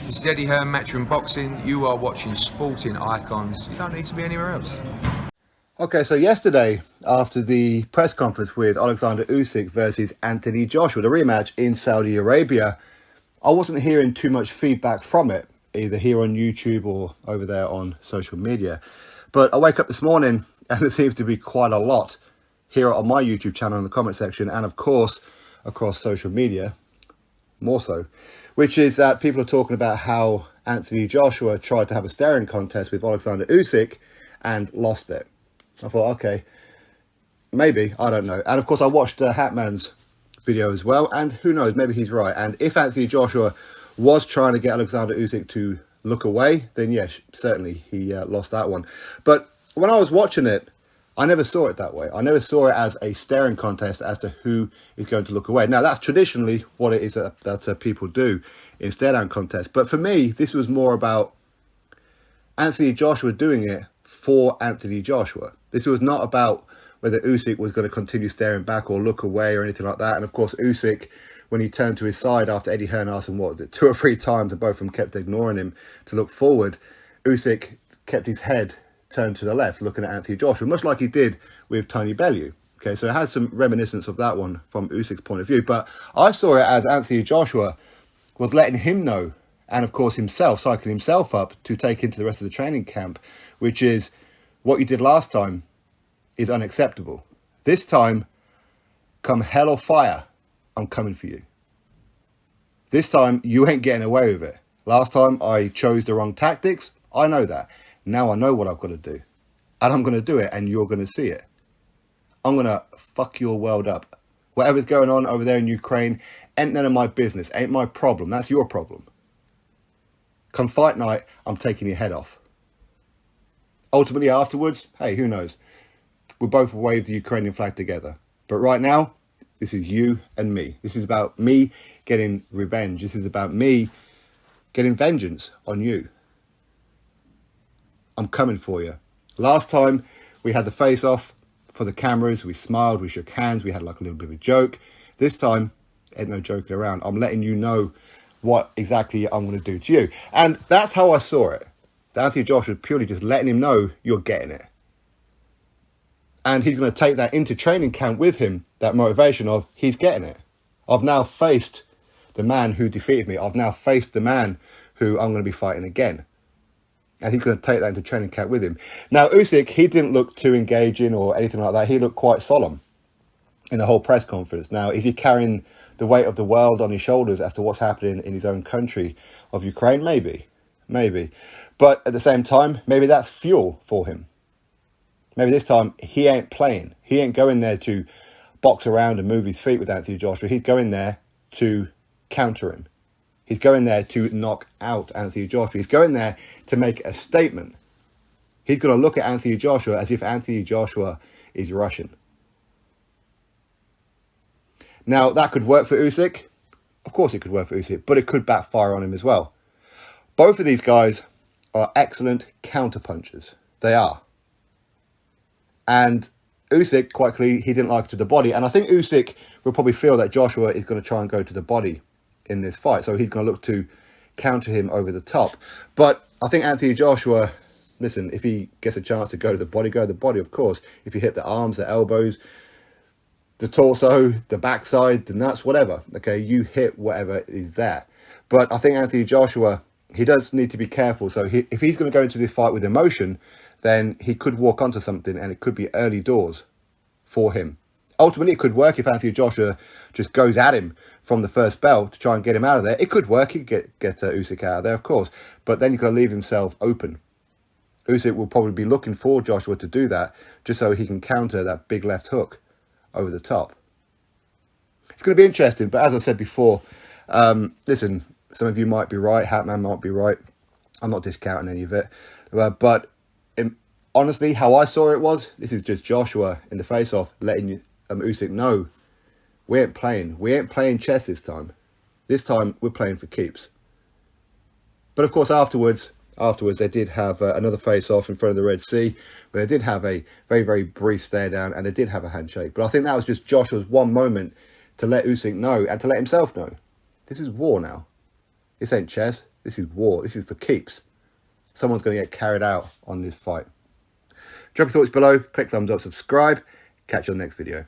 This is Eddie Hearn, Matchroom Boxing. You are watching Sporting Icons. You don't need to be anywhere else. Okay, so yesterday, after the press conference with Oleksandr Usyk versus Anthony Joshua, the rematch in Saudi Arabia, I wasn't hearing too much feedback from it, either here on YouTube or over there on social media. But I wake up this morning and there seems to be quite a lot here on my YouTube channel in the comment section, and of course across social media, more so, which is that people are talking about how Anthony Joshua tried to have a staring contest with Oleksandr Usyk and lost it. I thought, okay, maybe, I don't know. And of course I watched Hatman's video as well, and who knows, maybe he's right. And if Anthony Joshua was trying to get Oleksandr Usyk to look away, then yes, certainly he lost that one. But when I was watching it, I never saw it that way. I never saw it as a staring contest as to who is going to look away. Now, that's traditionally what it is that people do in stare-down contests. But for me, this was more about Anthony Joshua doing it for Anthony Joshua. This was not about whether Usyk was going to continue staring back or look away or anything like that. And of course, Usyk, when he turned to his side after Eddie Hearn asked him, what, 2 or 3 times, and both of them kept ignoring him to look forward, Usyk kept his head turned to the left, looking at Anthony Joshua, much like he did with Tony Bellew. Okay, so it has some reminiscence of that one from Usyk's point of view. But I saw it as Anthony Joshua was letting him know, and of course himself, cycling himself up to take into the rest of the training camp, which is what you did last time is unacceptable. This time, come hell or fire, I'm coming for you. This time, you ain't getting away with it. Last time, I chose the wrong tactics. I know that. Now I know what I've got to do. And I'm going to do it, and you're going to see it. I'm going to fuck your world up. Whatever's going on over there in Ukraine ain't none of my business. Ain't my problem. That's your problem. Come fight night, I'm taking your head off. Ultimately, afterwards, hey, who knows? We'll both wave the Ukrainian flag together. But right now, this is you and me. This is about me getting revenge. This is about me getting vengeance on you. I'm coming for you. Last time we had the face-off for the cameras. We smiled, we shook hands, we had like a little bit of a joke. This time, ain't no joking around. I'm letting you know what exactly I'm going to do to you. And that's how I saw it. Anthony Joshua purely just letting him know you're getting it. And he's going to take that into training camp with him, that motivation of he's getting it. I've now faced the man who defeated me. I've now faced the man who I'm going to be fighting again. And he's going to take that into training camp with him. Now, Usyk, he didn't look too engaging or anything like that. He looked quite solemn in the whole press conference. Now, is he carrying the weight of the world on his shoulders as to what's happening in his own country of Ukraine? Maybe. Maybe. But at the same time, maybe that's fuel for him. Maybe this time he ain't playing. He ain't going there to box around and move his feet with Anthony Joshua. He's going there to counter him. He's going there to knock out Anthony Joshua. He's going there to make a statement. He's going to look at Anthony Joshua as if Anthony Joshua is Russian. Now, that could work for Usyk. Of course it could work for Usyk, but it could backfire on him as well. Both of these guys are excellent counterpunchers. They are. And Usyk, quite clearly, he didn't like to the body. And I think Usyk will probably feel that Joshua is going to try and go to the body in this fight. So he's going to look to counter him over the top. But I think Anthony Joshua, listen, if he gets a chance to go to the body, go to the body, of course. If you hit the arms, the elbows, the torso, the backside, the nuts, whatever. Okay, you hit whatever is there. But I think Anthony Joshua, he does need to be careful. So if he's going to go into this fight with emotion, then he could walk onto something and it could be early doors for him. Ultimately, it could work if Anthony Joshua just goes at him from the first bell to try and get him out of there. It could work. He could get Usyk out of there, of course. But then he's got to leave himself open. Usyk will probably be looking for Joshua to do that just so he can counter that big left hook over the top. It's going to be interesting. But as I said before, listen, some of you might be right. Hatman might be right. I'm not discounting any of it. But honestly, how I saw it was, this is just Joshua in the face-off letting Usyk know we ain't playing. We ain't playing chess this time. This time, we're playing for keeps. But of course, afterwards, they did have another face-off in front of the Red Sea, where they did have a very, very brief stare down, and they did have a handshake. But I think that was just Joshua's one moment to let Usyk know, and to let himself know. This is war now. This ain't chess. This is war. This is for keeps. Someone's going to get carried out on this fight. Drop your thoughts below. Click thumbs up, subscribe. Catch you on the next video.